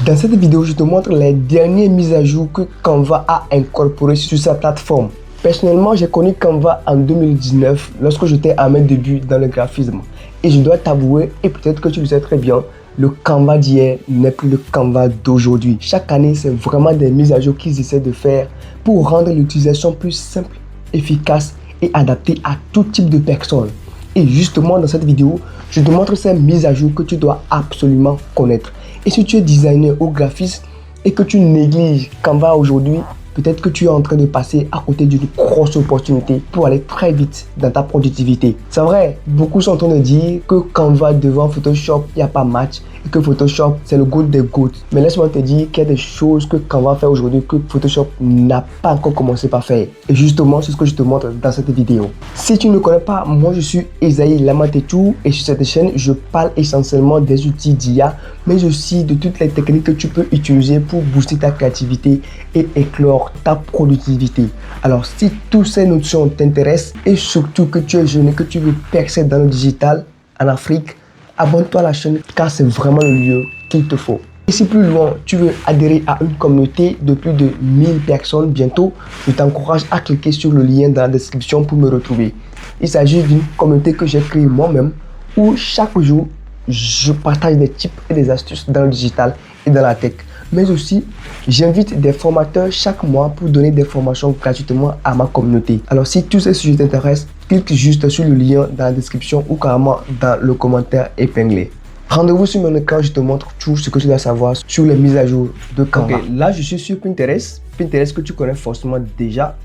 Dans cette vidéo, je te montre les dernières mises à jour que Canva a incorporées sur sa plateforme. Personnellement, j'ai connu Canva en 2019 lorsque j'étais à mes débuts dans le graphisme. Et je dois t'avouer, et peut-être que tu le sais très bien, le Canva d'hier n'est plus le Canva d'aujourd'hui. Chaque année, c'est vraiment des mises à jour qu'ils essaient de faire pour rendre l'utilisation plus simple, efficace et adaptée à tout type de personnes. Et justement, dans cette vidéo, je te montre ces mises à jour que tu dois absolument connaître. Et si tu es designer ou graphiste et que tu négliges Canva aujourd'hui, peut-être que tu es en train de passer à côté d'une grosse opportunité pour aller très vite dans ta productivité. C'est vrai, beaucoup sont en train de dire que Canva devant Photoshop, il n'y a pas match et que Photoshop, c'est le goût des gouttes. Mais laisse-moi te dire qu'il y a des choses que Canva fait aujourd'hui que Photoshop n'a pas encore commencé par faire. Et justement, c'est ce que je te montre dans cette vidéo. Si tu ne me connais pas, moi je suis Esaïe Lamatetou et sur cette chaîne, je parle essentiellement des outils d'IA, mais aussi de toutes les techniques que tu peux utiliser pour booster ta créativité et éclore ta productivité. Alors si toutes ces notions t'intéressent et surtout que tu es jeune et que tu veux percer dans le digital en Afrique, abonne-toi à la chaîne car c'est vraiment le lieu qu'il te faut. Et si plus loin tu veux adhérer à une communauté de plus de 1000 personnes bientôt, je t'encourage à cliquer sur le lien dans la description pour me retrouver. Il s'agit d'une communauté que j'ai créée moi-même où chaque jour je partage des tips et des astuces dans le digital et dans la tech. Mais aussi, j'invite des formateurs chaque mois pour donner des formations gratuitement à ma communauté. Alors si tous ces sujets t'intéressent, clique juste sur le lien dans la description ou carrément dans le commentaire épinglé. Rendez-vous sur mon écran, je te montre tout ce que tu dois savoir sur les mises à jour de Canva. Okay, là je suis sur Pinterest. Pinterest que tu connais forcément déjà.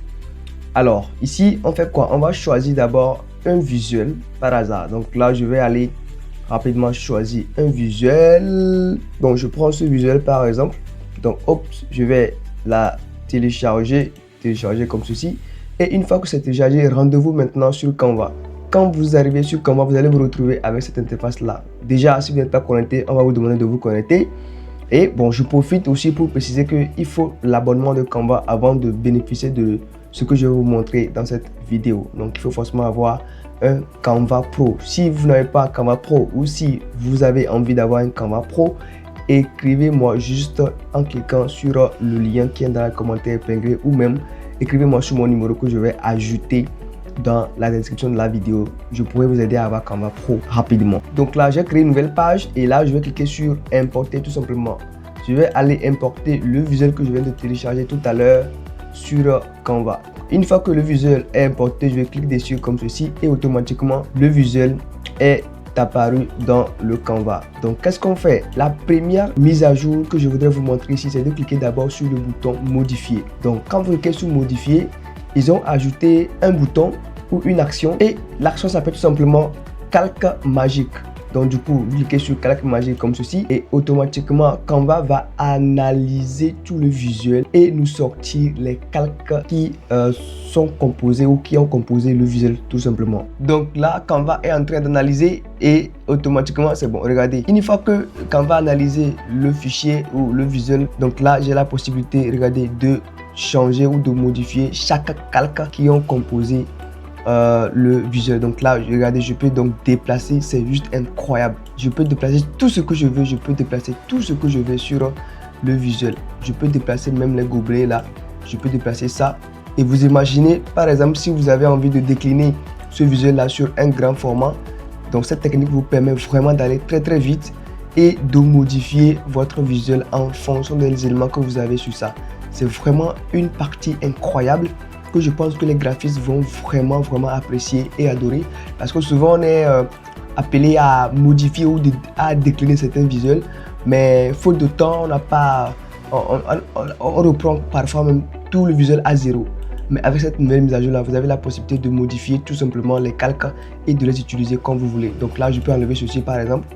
Alors ici, on fait quoi? On va choisir d'abord un visuel par hasard. Donc là, je vais aller rapidement choisir un visuel. Donc je prends ce visuel par exemple. Donc hop, je vais la télécharger comme ceci. Et une fois que c'est téléchargé, rendez-vous maintenant sur Canva. Quand vous arrivez sur Canva, vous allez vous retrouver avec cette interface là. Déjà, si vous n'êtes pas connecté, on va vous demander de vous connecter. Et bon, je profite aussi pour préciser qu'il faut l'abonnement de Canva avant de bénéficier de ce que je vais vous montrer dans cette vidéo. Donc il faut forcément avoir un Canva Pro. Si vous n'avez pas Canva Pro ou si vous avez envie d'avoir un Canva Pro, écrivez-moi juste en cliquant sur le lien qui est dans le commentaire épinglé ou même écrivez-moi sur mon numéro que je vais ajouter dans la description de la vidéo. Je pourrais vous aider à avoir Canva Pro rapidement. Donc là, j'ai créé une nouvelle page et là, je vais cliquer sur importer tout simplement. Je vais aller importer le visuel que je viens de télécharger tout à l'heure sur Canva. Une fois que le visuel est importé, je vais cliquer dessus comme ceci et automatiquement le visuel est apparu dans le Canva. Donc qu'est-ce qu'on fait? La première mise à jour que je voudrais vous montrer ici, c'est de cliquer d'abord sur le bouton modifier. Donc quand vous cliquez sur modifier, ils ont ajouté un bouton ou une action et l'action s'appelle tout simplement calque magique. Donc du coup, vous cliquez sur calque magique comme ceci et automatiquement Canva va analyser tout le visuel et nous sortir les calques qui sont composés ou qui ont composé le visuel tout simplement. Donc là, Canva est en train d'analyser et automatiquement c'est bon. Regardez, une fois que Canva a analysé le fichier ou le visuel, donc là j'ai la possibilité, regardez, de changer ou de modifier chaque calque qui ont composé le visuel. Donc là, regardez, je peux donc déplacer, c'est juste incroyable. Je peux déplacer tout ce que je veux, je peux déplacer tout ce que je veux sur le visuel. Je peux déplacer même les gobelets là, je peux déplacer ça. Et vous imaginez, par exemple, si vous avez envie de décliner ce visuel là sur un grand format, donc cette technique vous permet vraiment d'aller très vite et de modifier votre visuel en fonction des éléments que vous avez sur ça. C'est vraiment une partie incroyable que je pense que les graphistes vont vraiment apprécier et adorer parce que souvent on est appelé à modifier ou à décliner certains visuels, mais faute de temps on n'a pas on reprend parfois même tout le visuel à zéro. Mais avec cette nouvelle mise à jour là, vous avez la possibilité de modifier tout simplement les calques et de les utiliser comme vous voulez. Donc là je peux enlever ceci par exemple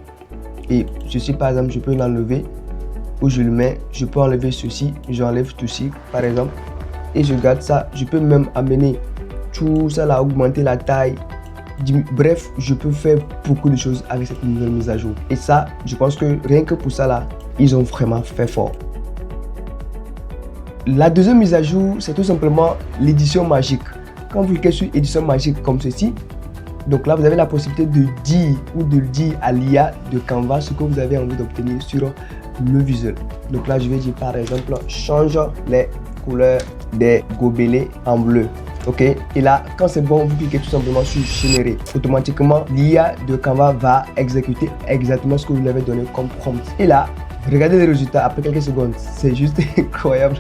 et ceci par exemple je peux l'enlever où je le mets. Je peux enlever ceci, j'enlève tout ci par exemple et je garde ça. Je peux même amener tout ça là, augmenter la taille. Bref, je peux faire beaucoup de choses avec cette nouvelle mise à jour. Et ça, je pense que rien que pour ça là, ils ont vraiment fait fort. La deuxième mise à jour, c'est tout simplement l'édition magique. Quand vous cliquez sur édition magique comme ceci, donc là vous avez la possibilité de dire ou de dire à l'IA de Canva ce que vous avez envie d'obtenir sur le visuel. Donc là, je vais dire par exemple, change les couleurs des gobelets en bleu. Ok, et là, quand c'est bon, vous cliquez tout simplement sur générer. Automatiquement, l'IA de Canva va exécuter exactement ce que vous lui avez donné comme prompt. Et là, regardez les résultats après quelques secondes. C'est juste incroyable.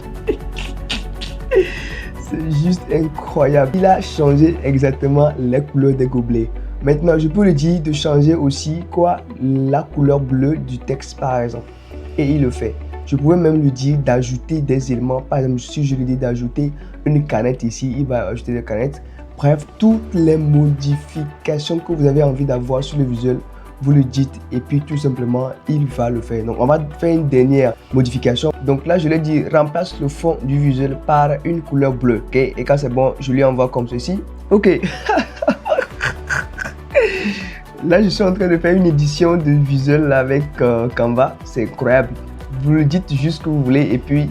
C'est juste incroyable. Il a changé exactement les couleurs des gobelets. Maintenant, je peux lui dire de changer aussi quoi, la couleur bleue du texte par exemple. Et il le fait. Je pouvais même lui dire d'ajouter des éléments. Par exemple, si je lui dis d'ajouter une canette ici, il va ajouter des canettes. Bref, toutes les modifications que vous avez envie d'avoir sur le visuel, vous le dites et puis tout simplement, il va le faire. Donc, on va faire une dernière modification. Donc là, je lui ai dit, remplace le fond du visuel par une couleur bleue. Ok, et quand c'est bon, je lui envoie comme ceci. Ok. Là, je suis en train de faire une édition de visuel avec Canva. C'est incroyable. Vous le dites juste ce que vous voulez et puis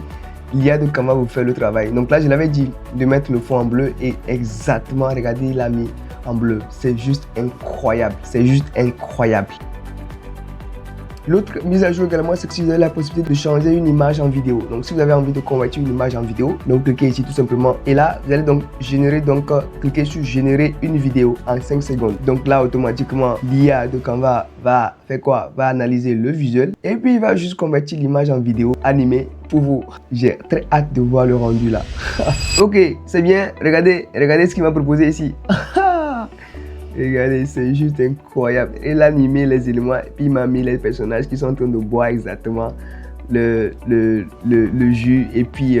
l'IA de Canva vous fait le travail. Donc là, je l'avais dit de mettre le fond en bleu et exactement, regardez, il l'a mis en bleu. C'est juste incroyable. C'est juste incroyable. L'autre mise à jour également, c'est que si vous avez la possibilité de changer une image en vidéo. Donc si vous avez envie de convertir une image en vidéo, donc cliquez ici tout simplement. Et là, vous allez donc générer, cliquez sur générer une vidéo en 5 secondes. Donc là, automatiquement, l'IA de Canva va faire quoi? Va analyser le visuel et puis il va juste convertir l'image en vidéo animée pour vous. J'ai très hâte de voir le rendu là. Ok, c'est bien. Regardez ce qu'il m'a proposé ici. Regardez, c'est juste incroyable. Il a animé les éléments et puis il m'a mis les personnages qui sont en train de boire exactement le jus. Et puis,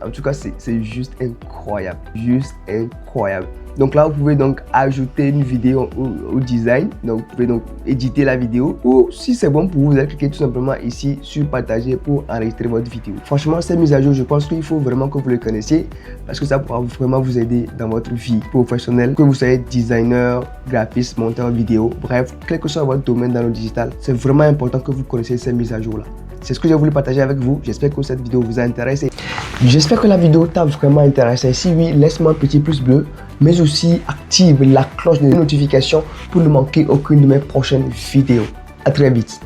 en tout cas, c'est juste incroyable. Juste incroyable. Donc là, vous pouvez donc ajouter une vidéo au design. Donc, vous pouvez donc éditer la vidéo. Ou si c'est bon pour vous, vous allez cliquer tout simplement ici sur partager pour enregistrer votre vidéo. Franchement, cette mise à jour, je pense qu'il faut vraiment que vous le connaissiez parce que ça pourra vraiment vous aider dans votre vie professionnelle. Que vous soyez designer, graphiste, monteur vidéo, bref, quel que soit votre domaine dans le digital, c'est vraiment important que vous connaissiez ces mises à jour là. C'est ce que j'ai voulu partager avec vous. J'espère que cette vidéo vous a intéressé. J'espère que la vidéo t'a vraiment intéressé. Si oui, laisse-moi un petit pouce bleu, mais aussi active la cloche de notification pour ne manquer aucune de mes prochaines vidéos. À très vite.